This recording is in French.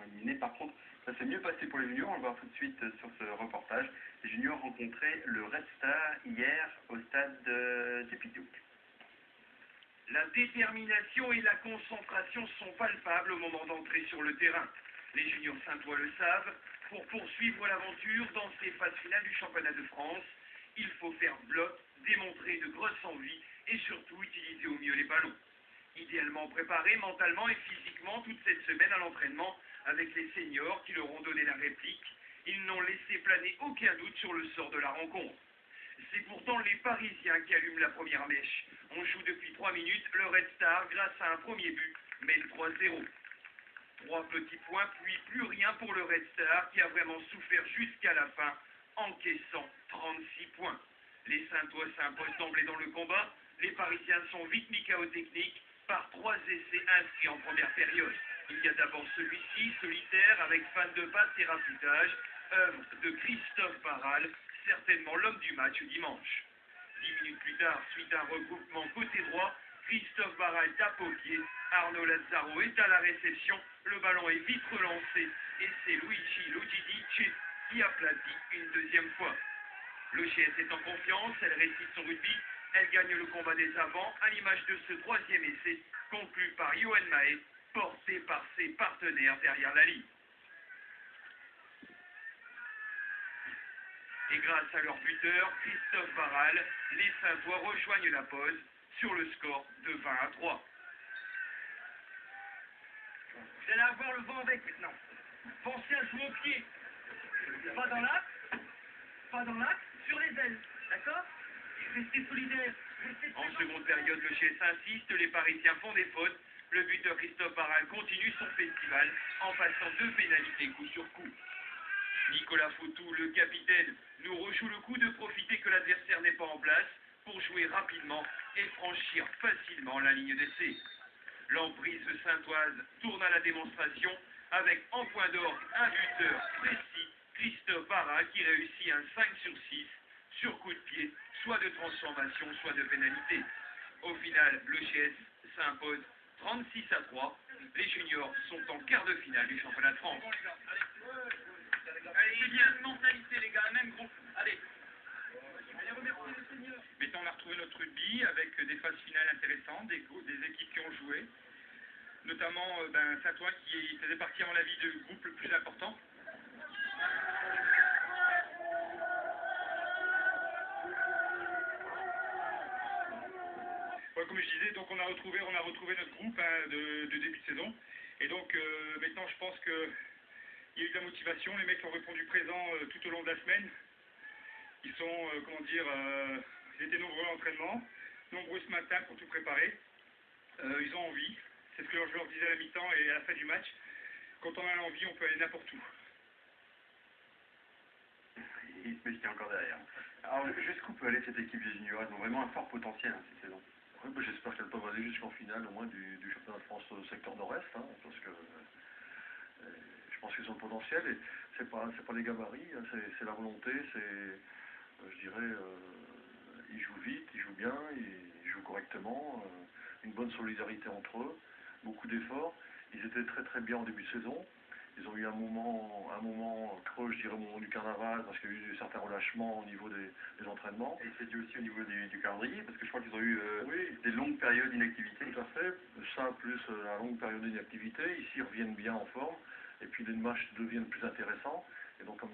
éliminé. Par contre, ça s'est mieux passé pour les juniors, on va le voir tout de suite sur ce reportage. Les juniors rencontraient le Red Star hier au stade du Pidouk. La détermination et la concentration sont palpables au moment d'entrer sur le terrain. Les juniors saintois le savent, pour poursuivre l'aventure dans ces phases finales du championnat de France, il faut faire bloc, démontrer de grosses envies et surtout utiliser au mieux les ballons. Idéalement préparés mentalement et physiquement toute cette semaine à l'entraînement avec les seniors qui leur ont donné la réplique, ils n'ont laissé planer aucun doute sur le sort de la rencontre. C'est pourtant les Parisiens qui allument la première mèche. On joue depuis 3 minutes, le Red Star, grâce à un premier but, mène 3-0. 3 petits points, puis plus rien pour le Red Star qui a vraiment souffert jusqu'à la fin, encaissant 36 points. Les Saintois s'imposent d'emblée dans le combat, les Parisiens sont vite mis KO technique par 3 essais inscrits en première période. Il y a d'abord celui-ci, solitaire, avec fan de passe et raputage, œuvre de Christophe Barral, certainement l'homme du match dimanche. 10 minutes plus tard, suite à un regroupement côté droit, Christophe Barral tape au pied, Arnaud Lazzaro est à la réception, le ballon est vite relancé et c'est Luigi Lugidice qui aplatit une deuxième fois. L'OGS est en confiance, elle récite son rugby, elle gagne le combat des avants à l'image de ce troisième essai conclu par Yoann Mahé, porté par ses partenaires derrière la ligne. Et grâce à leur buteur, Christophe Barral, les Saintois rejoignent la pause sur le score de 20-3. Vous allez avoir le vent avec maintenant. Pensez à jouer au pied. Pas dans l'axe, sur les ailes. D'accord? Restez solidaires. En seconde période, le GS insiste, les Parisiens font des fautes. Le buteur Christophe Barral continue son festival en passant 2 pénalités coup sur coup. Nicolas Foutou, le capitaine, nous rejoue le coup de profiter que l'adversaire n'est pas en place pour jouer rapidement et franchir facilement la ligne d'essai. L'emprise saintoise tourne à la démonstration avec en point d'orgue un buteur précis, Christophe Barral, qui réussit un 5 sur 6 sur coup de pied, soit de transformation, soit de pénalité. Au final, le GS s'impose 36-3. Les juniors sont en quart de finale du championnat de France. Allez, c'est bien, mentalité les gars, même groupe. Allez. Maintenant, on a retrouvé notre rugby avec des phases finales intéressantes, des équipes qui ont joué, notamment Saint-Ouen qui faisait partie, à mon avis, du groupe le plus important. Ouais, comme je disais, donc on a retrouvé notre groupe de début de saison. Et donc maintenant, je pense que il y a eu de la motivation, les mecs ont répondu présent tout au long de la semaine. Ils sont, ils étaient nombreux à l'entraînement, nombreux ce matin pour tout préparer. Ils ont envie, c'est ce que je leur disais à la mi-temps et à la fin du match. Quand on a l'envie, on peut aller n'importe où. Il se méfie encore derrière. Alors, jusqu'où peut aller cette équipe des juniors? Ils ont vraiment un fort potentiel cette saison. Oui, bah, j'espère qu'elle peut aller jusqu'en finale, au moins du championnat de France secteur nord-est, parce que je pense qu'ils ont le potentiel, et c'est pas les gabarits, c'est la volonté, je dirais, ils jouent vite, ils jouent bien, ils jouent correctement, une bonne solidarité entre eux, beaucoup d'efforts. Ils étaient très très bien en début de saison. Ils ont eu un moment creux, je dirais, au moment du carnaval, parce qu'il y a eu certains relâchements au niveau des entraînements. Et c'est dû aussi au niveau du calendrier, parce que je crois qu'ils ont eu des longues périodes d'inactivité. Tout à fait. Ça, plus la longue période d'inactivité. Ici, ils reviennent bien en forme. Et puis les matchs deviennent plus intéressants. Et donc, comme